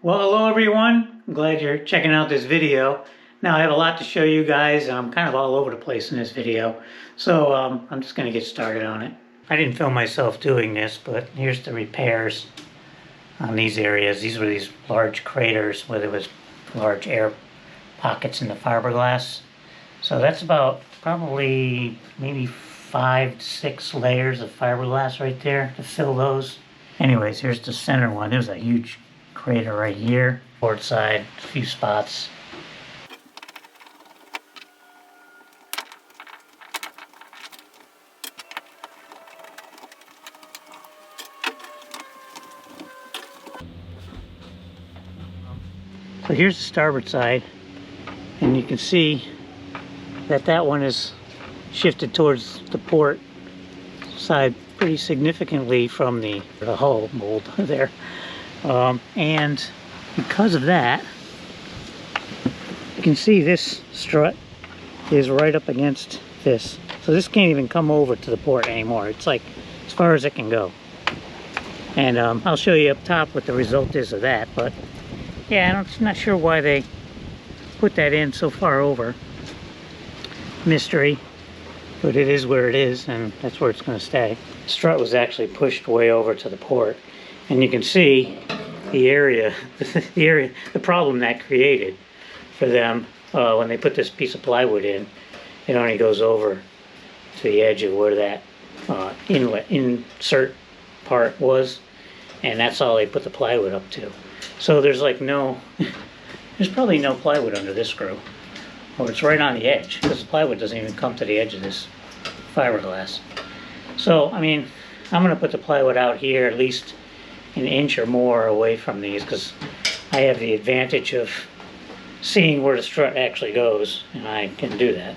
Well, hello everyone. I'm glad you're checking out this video. Now I have a lot to show you guys. I'm kind of all over the place in this video. So I'm just going to get started on it. I didn't film myself doing this, but here's the repairs on these areas. These were these large craters where there was large air pockets in the fiberglass. So that's about probably maybe 5 to 6 layers of fiberglass right there to fill those. Anyways, here's the center one. There's a huge crater right here. Port side, a few spots. So here's the starboard side, and you can see that that one is shifted towards the port side pretty significantly from the hull mold there. And because of that, you can see this strut is right up against this. So this can't even come over to the port anymore. It's like as far as it can go. And I'll show you up top what the result is of that. But yeah, I'm not sure why they put that in so far over. Mystery. But it is where it is, and that's where it's going to stay. The strut was actually pushed way over to the port, and you can see the area, the problem that created for them when they put this piece of plywood in. It only goes over to the edge of where that insert part was, and that's all they put the plywood up to. So there's like there's probably no plywood under this screw. Or it's right on the edge, because the plywood doesn't even come to the edge of this fiberglass. So, I mean, I'm going to put the plywood out here at least an inch or more away from these, because I have the advantage of seeing where the strut actually goes, and I can do that.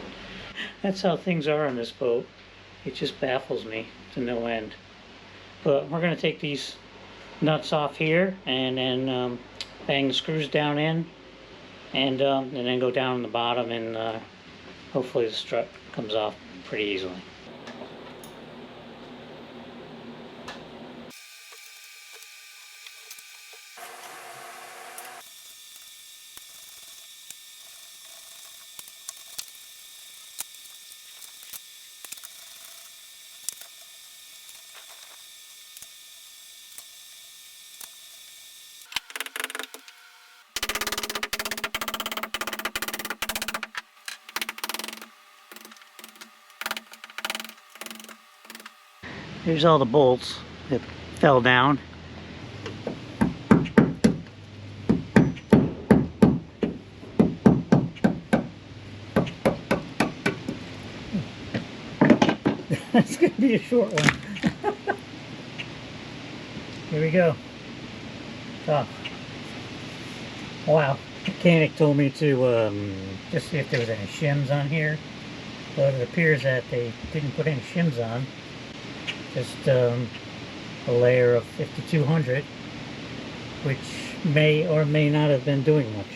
That's how things are on this boat. It just baffles me to no end. But we're going to take these nuts off here, and then bang the screws down in. And then go down on the bottom, and hopefully the strut comes off pretty easily. Here's all the bolts that fell down. That's going to be a short one. Here we go. Oh. Wow. The mechanic told me to just see if there was any shims on here, but it appears that they didn't put any shims on. Just a layer of 5200, which may or may not have been doing much.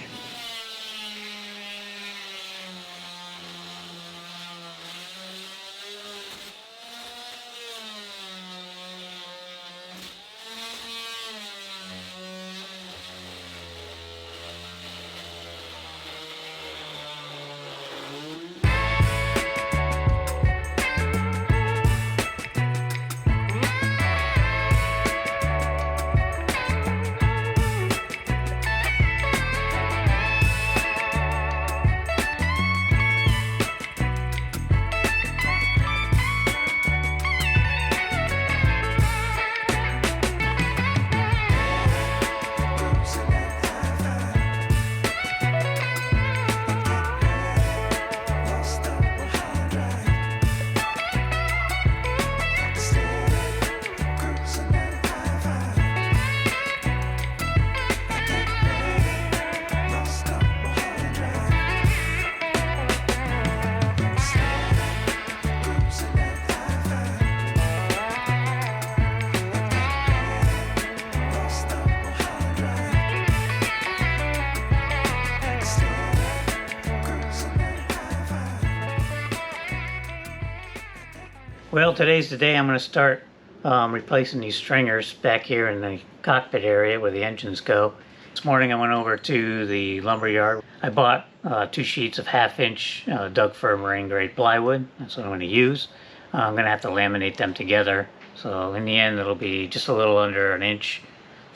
Well, today's the day I'm going to start replacing these stringers back here in the cockpit area where the engines go. This morning I went over to the lumber yard. I bought 2 sheets of 1/2-inch Doug Fir marine grade plywood. That's what I'm going to use. I'm going to have to laminate them together. So in the end it'll be just a little under 1 inch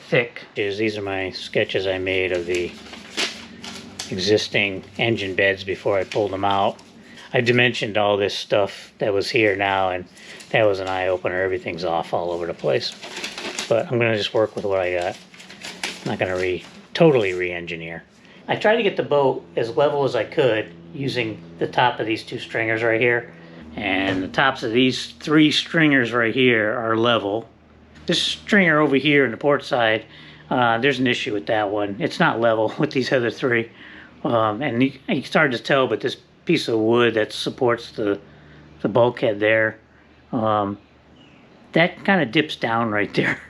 thick. These are my sketches I made of the existing engine beds before I pulled them out. I dimensioned all this stuff that was here now, and that was an eye-opener. Everything's off all over the place. But I'm going to just work with what I got. I'm not going to totally re-engineer. I tried to get the boat as level as I could using the top of these 2 stringers right here. And the tops of these 3 stringers right here are level. This stringer over here in the port side, there's an issue with that one. It's not level with these other 3. And you start to tell, but this piece of wood that supports the bulkhead there, that kind of dips down right there.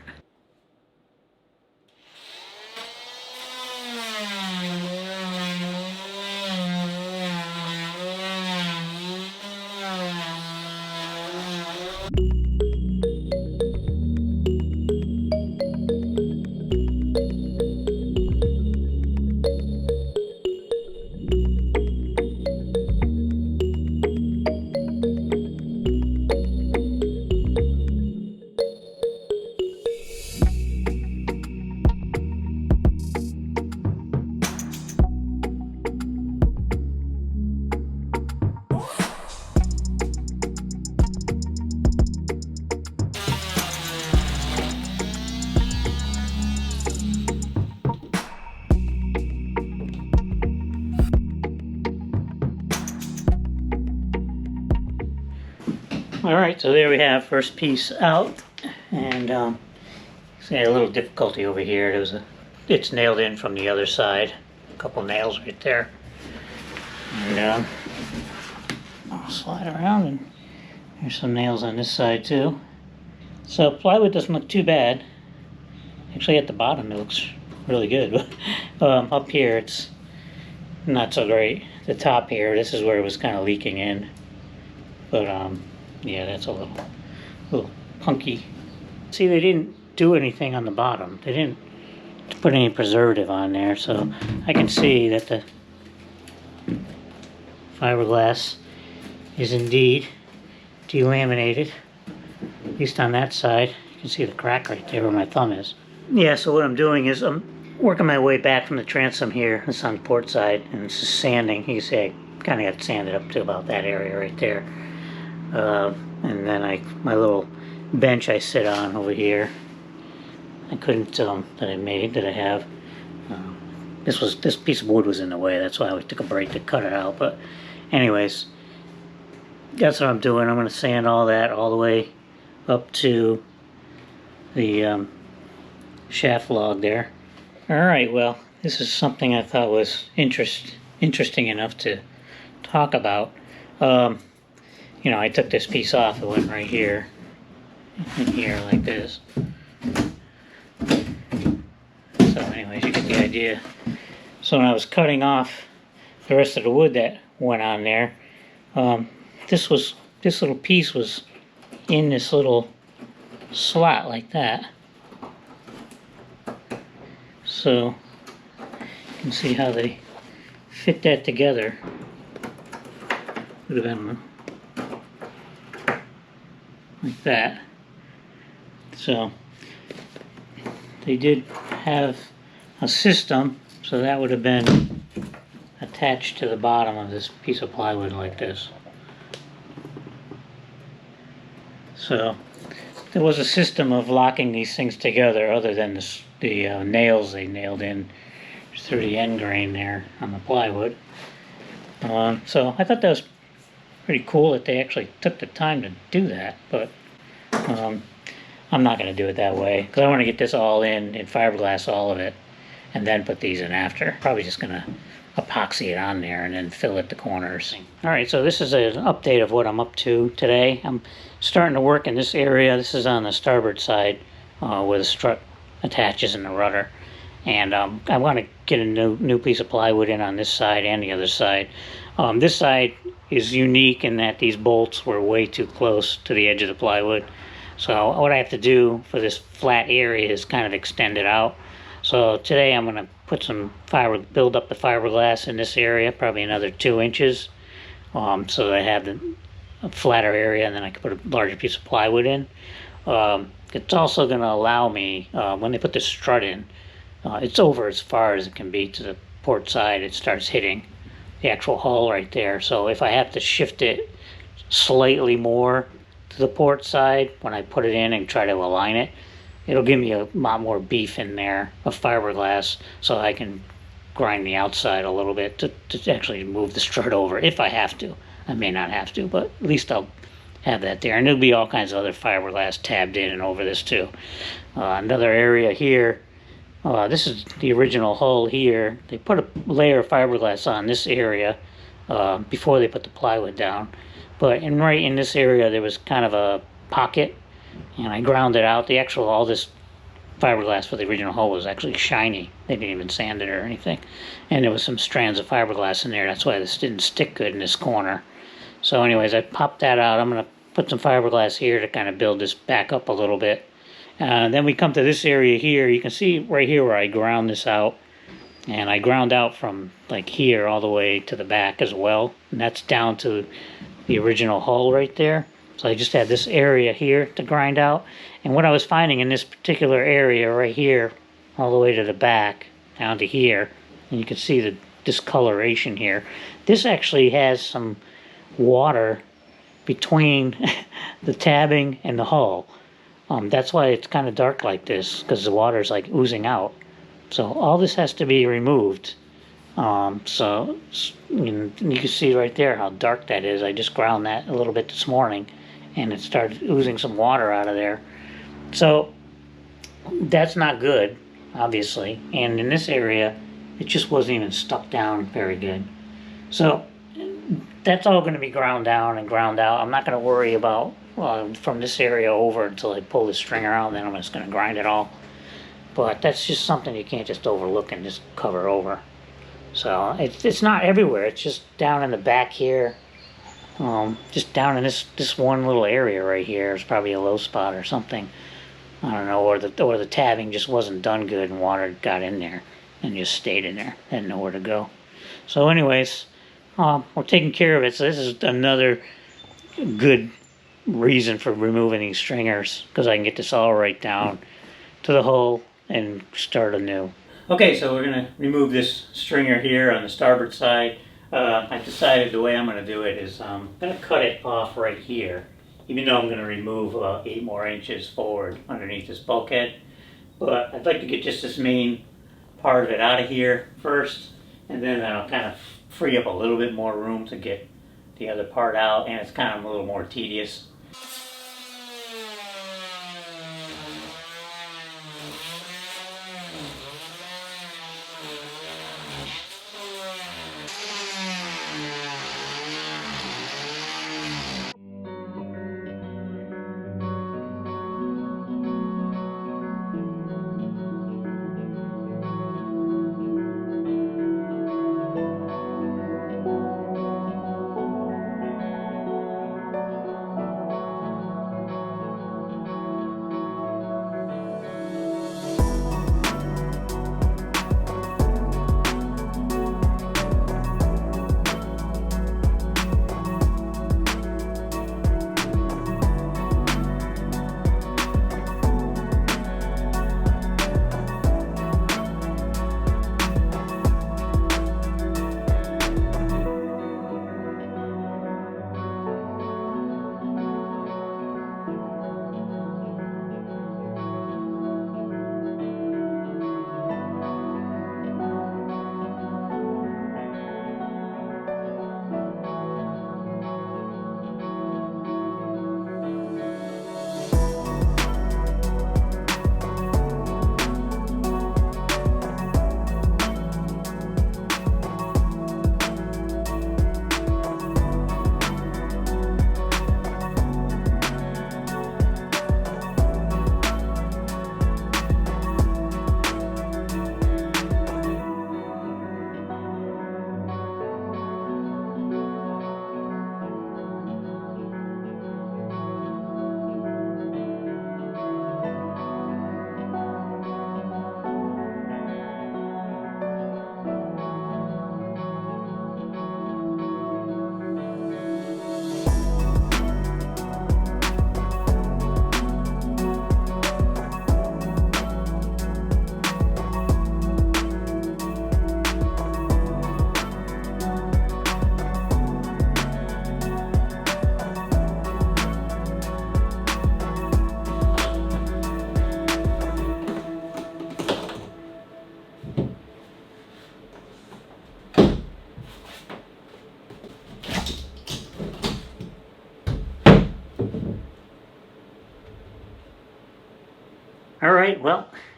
Alright, so there we have first piece out, and see a little difficulty over here. It's nailed in from the other side, a couple nails right there, and I'll slide around, and there's some nails on this side too. So plywood doesn't look too bad. Actually at the bottom it looks really good, but up here it's not so great. The top here, this is where it was kind of leaking in, but yeah, that's a little punky. See, they didn't do anything on the bottom. They didn't put any preservative on there, so I can see that the fiberglass is indeed delaminated, at least on that side. You can see the crack right there where my thumb is. Yeah, so what I'm doing is I'm working my way back from the transom here. It's on the port side, and it's just sanding. You can see I kind of got sanded up to about that area right there. And then my little bench I sit on over here, I couldn't that I have. This piece of wood was in the way. That's why I took a break to cut it out. But anyways, that's what I'm doing. I'm going to sand all that all the way up to the shaft log there. All right. Well, this is something I thought was interesting enough to talk about. You know, I took this piece off. It went right here, in here like this. So anyways, you get the idea. So when I was cutting off the rest of the wood that went on there, this little piece was in this little slot like that. So you can see how they fit that together. Would have been like that. So they did have a system, so that would have been attached to the bottom of this piece of plywood like this. So there was a system of locking these things together other than the nails they nailed in through the end grain there on the plywood. So I thought that was pretty cool that they actually took the time to do that, but I'm not going to do it that way because I want to get this all in fiberglass, all of it, and then put these in after. Probably just going to epoxy it on there and then fill at the corners. Alright, so this is an update of what I'm up to today. I'm starting to work in this area. This is on the starboard side where the strut attaches in the rudder. And I want to get a new piece of plywood in on this side and the other side. This side is unique in that these bolts were way too close to the edge of the plywood. So what I have to do for this flat area is kind of extend it out. So today I'm going to put some build up the fiberglass in this area, probably another 2 inches, so that I have a flatter area, and then I can put a larger piece of plywood in. It's also going to allow me, when they put the strut in, it's over as far as it can be to the port side. It starts hitting the actual hull right there. So if I have to shift it slightly more to the port side when I put it in and try to align it, it'll give me a lot more beef in there of fiberglass, so I can grind the outside a little bit to actually move the strut over if I have to. I may not have to, but at least I'll have that there. And there'll be all kinds of other fiberglass tabbed in and over this too. Another area here, this is the original hull here. They put a layer of fiberglass on this area before they put the plywood down. But right in this area there was kind of a pocket, and I ground it out. All this fiberglass for the original hull was actually shiny. They didn't even sand it or anything. And there was some strands of fiberglass in there. That's why this didn't stick good in this corner. So anyways, I popped that out. I'm going to put some fiberglass here to kind of build this back up a little bit. Then we come to this area here. You can see right here where I ground this out. And I ground out from like here all the way to the back as well. And that's down to the original hull right there. So I just had this area here to grind out. And what I was finding in this particular area right here, all the way to the back, down to here, and you can see the discoloration here. This actually has some water between the tabbing and the hull. That's why it's kind of dark like this, because the water's like oozing out. So all this has to be removed. So you can see right there how dark that is. I just ground that a little bit this morning, and it started oozing some water out of there. So that's not good, obviously. And in this area, it just wasn't even stuck down very good. So that's all going to be ground down and ground out. I'm not going to worry about from this area over until I pull the stringer out, and then I'm just going to grind it all. But that's just something you can't just overlook and just cover over. So it's not everywhere. It's just down in the back here. Just down in this one little area right here is probably a low spot or something. I don't know, or the tabbing just wasn't done good and water got in there and just stayed in there. Had nowhere to go. So anyways, we're taking care of it. So this is another good reason for removing these stringers, because I can get this all right down to the hull and start anew. Okay, so we're going to remove this stringer here on the starboard side. I decided the way I'm going to do it is I'm going to cut it off right here, even though I'm going to remove 8 more inches forward underneath this bulkhead. But I'd like to get just this main part of it out of here first, and then that'll kind of free up a little bit more room to get the other part out, and it's kind of a little more tedious.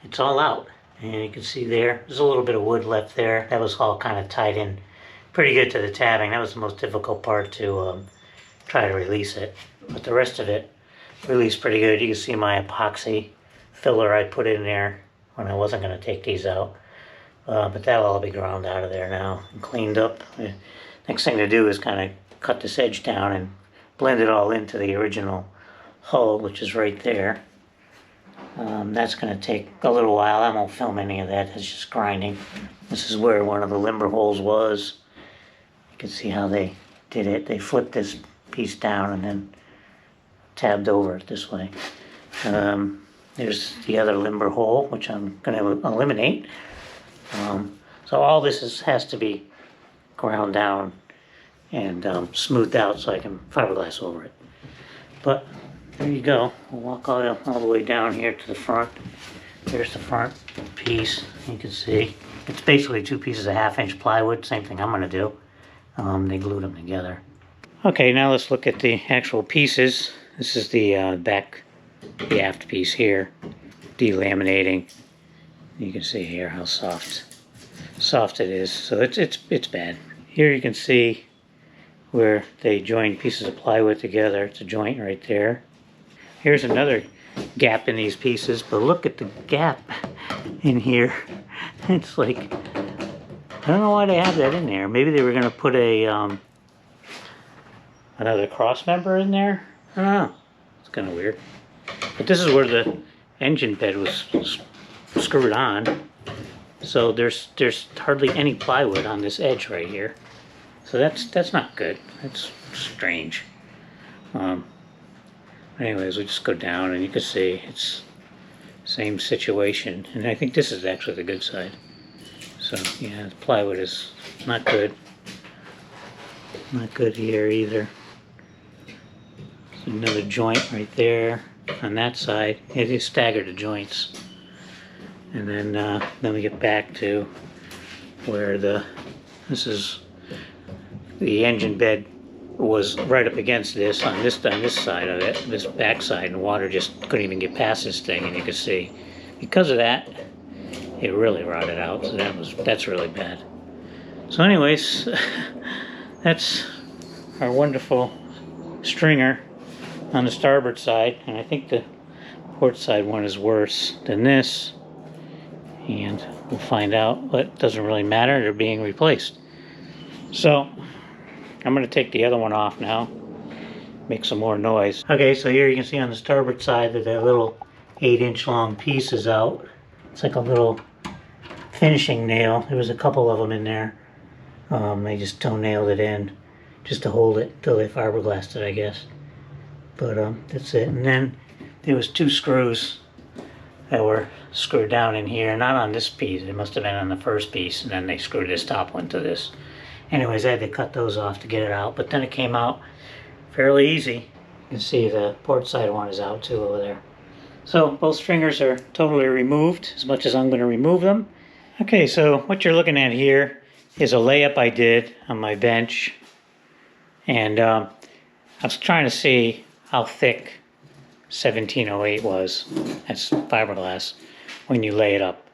it's all out. And you can see there's a little bit of wood left there. That was all kind of tied in pretty good to the tabbing. That was the most difficult part to try to release it. But the rest of it released pretty good. You can see my epoxy filler I put in there when I wasn't going to take these out. But that'll all be ground out of there now and cleaned up. The next thing to do is kind of cut this edge down and blend it all into the original hull, which is right there. That's going to take a little while. I won't film any of that. It's just grinding. This is where one of the limber holes was. You can see how they did it. They flipped this piece down and then tabbed over it this way. There's the other limber hole, which I'm going to eliminate. So all this has to be ground down and smoothed out so I can fiberglass over it. But there you go. We'll walk all the way down here to the front. There's the front piece. You can see it's basically two pieces of 1/2-inch plywood. Same thing I'm going to do. They glued them together. Okay, now let's look at the actual pieces. This is the the aft piece here, delaminating. You can see here how soft it is. So it's bad. Here you can see where they join pieces of plywood together. It's a joint right there. Here's another gap in these pieces, but look at the gap in here. It's like, I don't know why they have that in there. Maybe they were going to put a another cross member in there. I don't know. It's kind of weird. But this is where the engine bed was screwed on. So there's hardly any plywood on this edge right here. So that's not good. That's strange. Anyways, we just go down and you can see it's same situation. And I think this is actually the good side. So yeah, the plywood is not good. Not good here either. There's another joint right there on that side. It is staggered the joints. And then we get back to where this is the engine bed was right up against this on this side of it, this back side, and water just couldn't even get past this thing. And you can see because of that, it really rotted out. So that's really bad. So anyways, that's our wonderful stringer on the starboard side, and I think the port side one is worse than this. And we'll find out, but it doesn't really matter. They're being replaced. So I'm going to take the other one off now, make some more noise. Okay, so here you can see on the starboard side that little 8-inch long piece is out. It's like a little finishing nail. There was a couple of them in there. They just toe-nailed it in just to hold it until they fiberglassed it, I guess. But that's it. And then there was 2 screws that were screwed down in here, not on this piece. It must have been on the first piece, and then they screwed this top one to this. Anyways, I had to cut those off to get it out, but then it came out fairly easy. You can see the port side one is out too over there. So both stringers are totally removed, as much as I'm going to remove them. Okay, so what you're looking at here is a layup I did on my bench, and I was trying to see how thick 1708 was. That's fiberglass when you lay it up.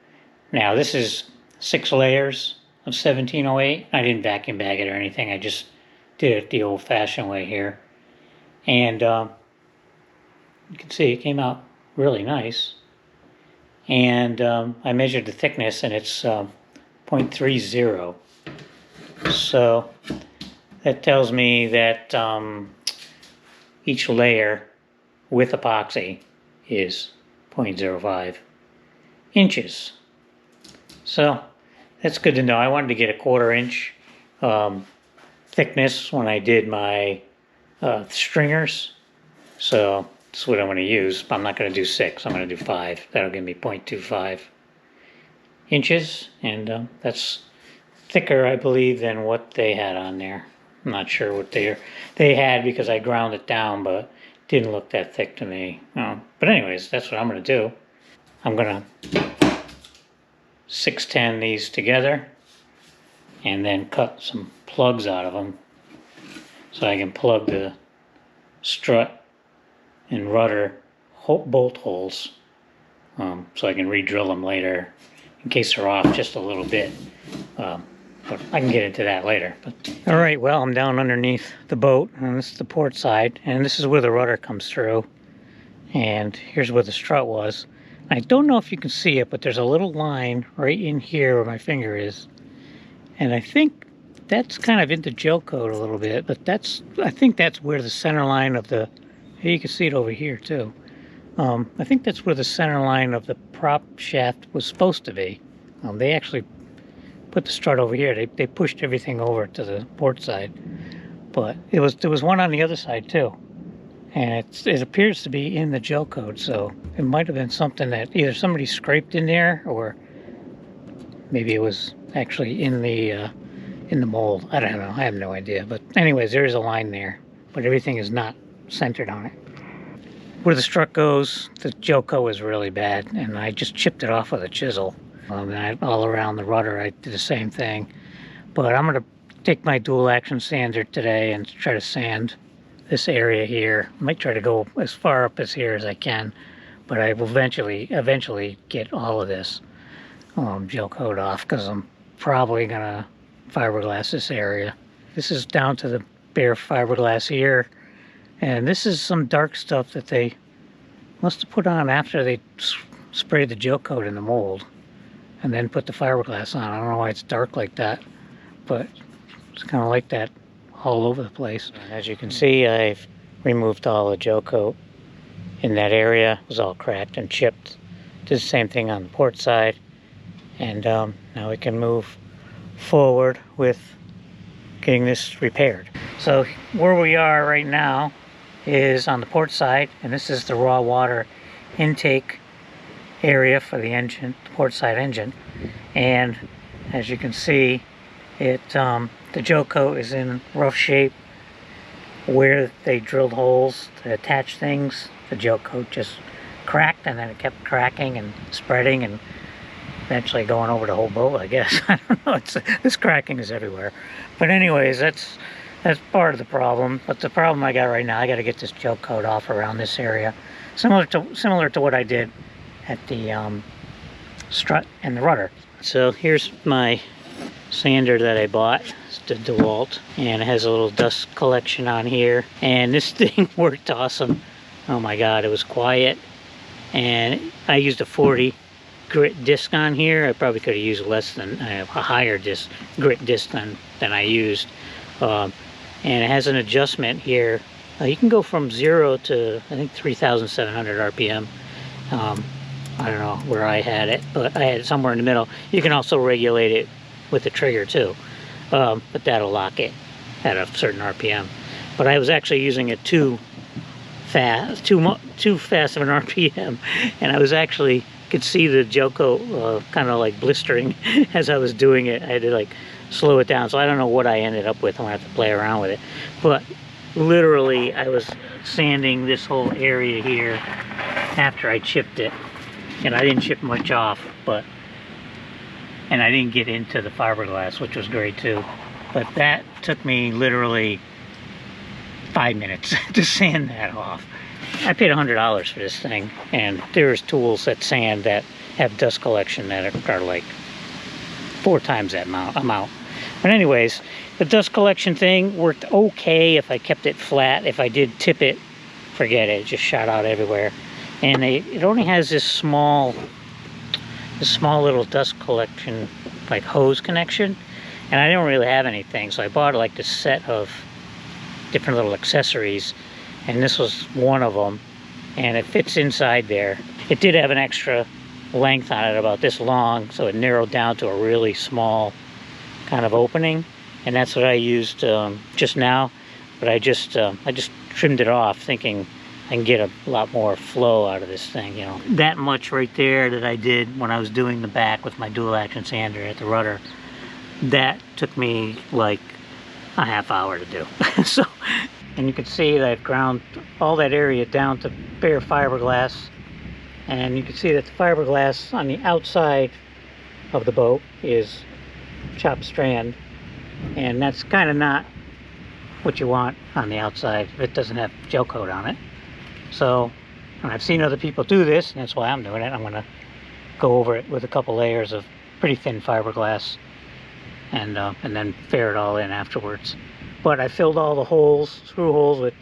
Now this is 6 layers of 1708. I didn't vacuum bag it or anything. I just did it the old-fashioned way here. And you can see it came out really nice. And I measured the thickness, and it's 0.30. So that tells me that each layer with epoxy is 0.05 inches. So that's good to know. I wanted to get a 1/4 inch thickness when I did my stringers. So that's what I'm going to use. I'm not going to do 6. I'm going to do 5. That'll give me 0.25 inches. And that's thicker, I believe, than what they had on there. I'm not sure what they had because I ground it down, but didn't look that thick to me. But anyways, that's what I'm going to do. I'm going to 610 these together and then cut some plugs out of them so I can plug the strut and rudder bolt holes so I can re-drill them later in case they're off just a little bit. But I can get into that later. All right, well, I'm down underneath the boat, and this is the port side, and this is where the rudder comes through. And here's where the strut was. I don't know if you can see it, but there's a little line right in here where my finger is. And I think that's kind of into Gelcoat a little bit, but I think that's where the center line of the, you can see it over here too. I think that's where the center line of the prop shaft was supposed to be. They actually put the strut over here. They pushed everything over to the port side, but there was one on the other side too, and it appears to be in the Gelcoat. So it might have been something that either somebody scraped in there, or maybe it was actually in the mold. I don't know. I have no idea. But anyways, there is a line there, but everything is not centered on it. Where the strut goes, the Gelcoat is really bad, and I just chipped it off with a chisel. And all around the rudder, I did the same thing. But I'm going to take my dual action sander today and try to sand this area here. I might try to go as far up as here as I can, but I will eventually get all of this Gelcoat off, because I'm probably going to fiberglass this area. This is down to the bare fiberglass here, and this is some dark stuff that they must have put on after they sprayed the Gelcoat in the mold and then put the fiberglass on. I don't know why it's dark like that, but it's kind of like that all over the place. As you can see, I've removed all the Gelcoat in that area. It was all cracked and chipped. Did the same thing on the port side, and now we can move forward with getting this repaired. So where we are right now is on the port side, and this is the raw water intake area for the engine, the port side engine. And as you can see, the Gelcoat is in rough shape. Where they drilled holes to attach things, the Gelcoat just cracked, and then it kept cracking and spreading and eventually going over the whole boat, I guess. I don't know, this cracking is everywhere. But anyways, that's part of the problem. But the problem I got right now, I got to get this Gelcoat off around this area, similar to what I did at the strut and the rudder. So here's my sander that I bought. It's the DeWalt, and it has a little dust collection on here, and this thing worked awesome. Oh my god, it was quiet, and I used a 40 grit disc on here. I probably could have used less than a higher grit disc than I used. And it has an adjustment here. You can go from 0 to I think 3,700 RPM. I don't know where I had it, but I had it somewhere in the middle. You can also regulate it with the trigger too, but that'll lock it at a certain RPM. But I was actually using it too fast of an RPM, and I was actually could see the Gelcoat kind of like blistering as I was doing it. I had to like slow it down, so I don't know what I ended up with. I'm gonna have to play around with it. But literally, I was sanding this whole area here after I chipped it. And I didn't chip much off, and I didn't get into the fiberglass, which was great too. But that took me literally 5 minutes to sand that off. I paid $100 for this thing, and there's tools that sand that have dust collection that are like 4 times that amount. But anyways, the dust collection thing worked okay if I kept it flat. If I did tip it, forget it. It just shot out everywhere. And it only has this small little dust collection, like hose connection, and I didn't really have anything, so I bought like this set of different little accessories, and this was one of them, and it fits inside there. It did have an extra length on it, about this long, so it narrowed down to a really small kind of opening, and that's what I used just now. But I just trimmed it off, thinking I can get a lot more flow out of this thing, you know. That much right there that I did when I was doing the back with my dual action sander at the rudder, that took me like a half hour to do. So, and you can see that I've ground all that area down to bare fiberglass, and you can see that the fiberglass on the outside of the boat is chopped strand, and that's kind of not what you want on the outside if it doesn't have Gelcoat on it. So And I've seen other people do this, and that's why I'm doing it. I'm going to go over it with a couple layers of pretty thin fiberglass and then fair it all in afterwards. But I filled all the holes, screw holes, with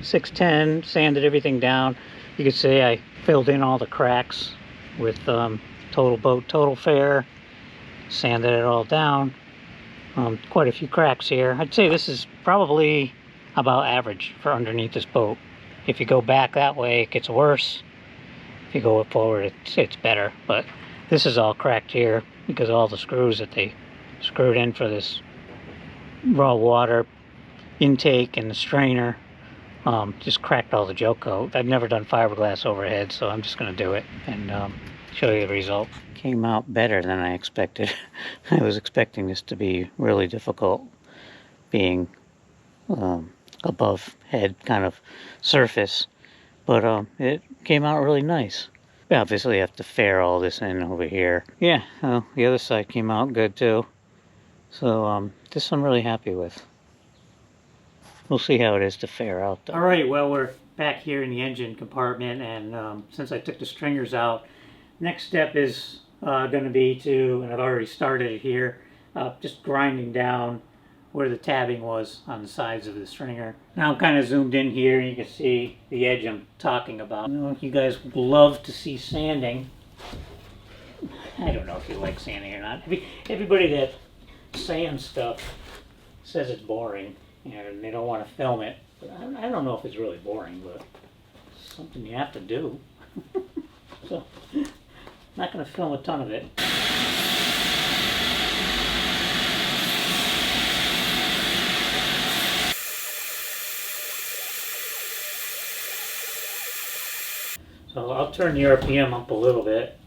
610, sanded everything down. You can see I filled in all the cracks with Total Boat Total Fair, sanded it all down. Quite a few cracks here. I'd say this is probably about average for underneath this boat. If you go back that way, it gets worse. If you go forward, it's better. But this is all cracked here because all the screws that they screwed in for this raw water intake and the strainer just cracked all the Gelcoat. I've never done fiberglass overhead, so I'm just going to do it and show you the result. Came out better than I expected. I was expecting this to be really difficult, being above head kind of surface, but it came out really nice. Obviously I have to fair all this in over here. Yeah, the other side came out good too. So this I'm really happy with. We'll see how it is to fair out though. Alright, well, we're back here in the engine compartment, and since I took the stringers out, next step is going to be to, and I've already started it here, just grinding down where the tabbing was on the sides of the stringer. Now I'm kind of zoomed in here, and you can see the edge I'm talking about. You know, you guys love to see sanding. I don't know if you like sanding or not. Everybody that sands stuff says it's boring and they don't want to film it. But I don't know if it's really boring, but it's something you have to do. So I'm not going to film a ton of it. So I'll turn the RPM up a little bit.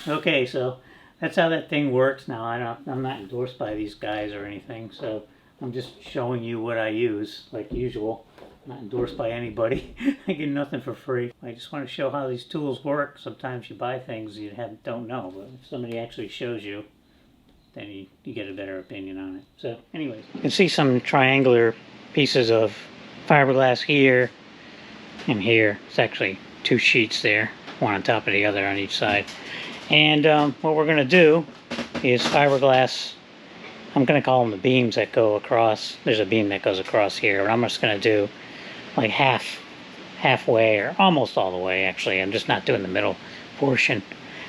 Okay, so that's how that thing works now. I'm not endorsed by these guys or anything, so I'm just showing you what I use, like usual. I'm not endorsed by anybody. I get nothing for free. I just want to show how these tools work. Sometimes you buy things you don't know, but if somebody actually shows you, then you get a better opinion on it. So anyways, you can see some triangular pieces of fiberglass here and here. It's actually two sheets there, one on top of the other on each side. And what we're going to do is fiberglass. I'm going to call them the beams that go across. There's a beam that goes across here, but I'm just going to do like halfway, or almost all the way actually. I'm just not doing the middle portion.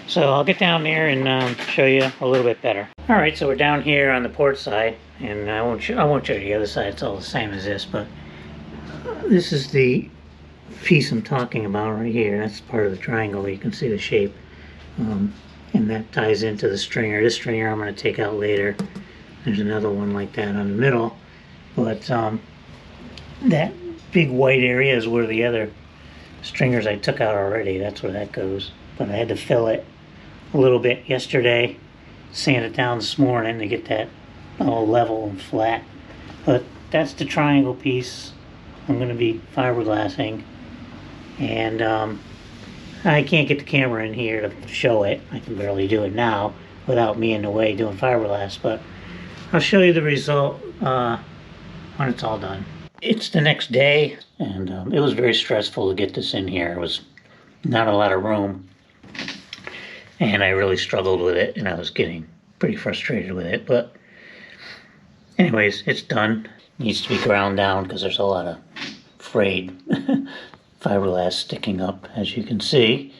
So I'll get down there and show you a little bit better. Alright, so we're down here on the port side, and I won't show you the other side. It's all the same as this, but this is the piece I'm talking about right here. That's part of the triangle. You can see the shape. And that ties into the stringer. This stringer I'm going to take out later. There's another one like that on the middle, but that big white area is where the other stringers I took out already. That's where that goes. But I had to fill it a little bit yesterday, sand it down this morning to get that all level and flat. But that's the triangle piece I'm going to be fiberglassing, and I can't get the camera in here to show it. I can barely do it now without me in the way doing fiberglass, but I'll show you the result when it's all done. It's the next day, and it was very stressful to get this in here. It was not a lot of room, and I really struggled with it, and I was getting pretty frustrated with it. But anyways, it's done. It needs to be ground down because there's a lot of frayed fiberglass sticking up, as you can see.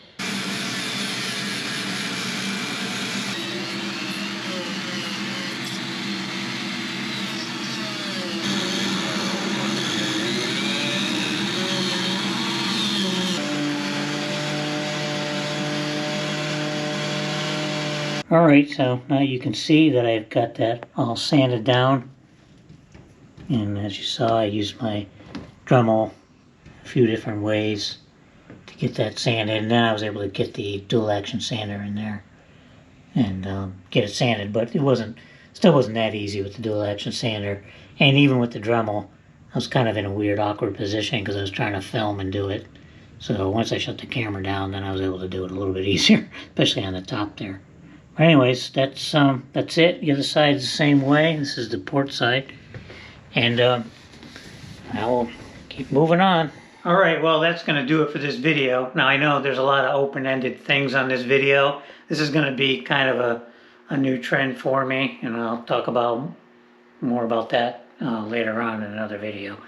Alright, so now you can see that I've got that all sanded down, and as you saw, I used my Dremel a few different ways to get that sanded, and then I was able to get the dual action sander in there and get it sanded. But it still wasn't that easy with the dual action sander, and even with the Dremel I was kind of in a weird awkward position because I was trying to film and do it So once I shut the camera down, then I was able to do it a little bit easier, especially on the top there. But anyways, that's it. The other side is the same way. This is the port side. And I will keep moving on. Alright, well that's going to do it for this video. Now I know there's a lot of open-ended things on this video. This is going to be kind of a new trend for me, and I'll talk about more about that later on in another video.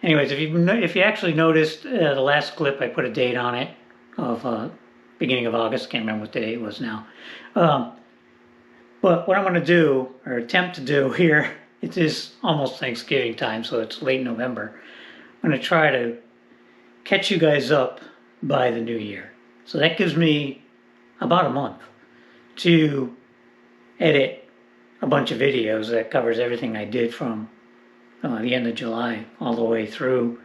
Anyways, if you actually noticed the last clip, I put a date on it of beginning of August. Can't remember what the date was now. But what I'm going to do, or attempt to do here, it is almost Thanksgiving time, so it's late November. I'm going to try to catch you guys up by the new year. So that gives me about a month to edit a bunch of videos that covers everything I did from the end of July all the way through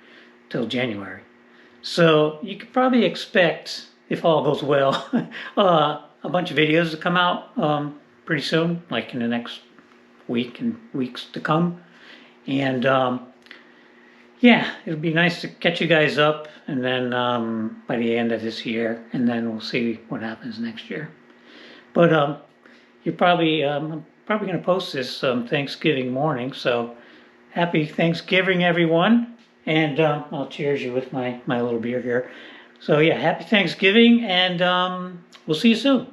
till January. So you could probably expect, if all goes well, a bunch of videos to come out pretty soon, like in the next week and weeks to come. And yeah, it'll be nice to catch you guys up, and then by the end of this year, and then we'll see what happens next year. But you're probably I'm probably going to post this Thanksgiving morning, so happy Thanksgiving, everyone. And I'll cheers you with my little beer here. So yeah, happy Thanksgiving, and we'll see you soon.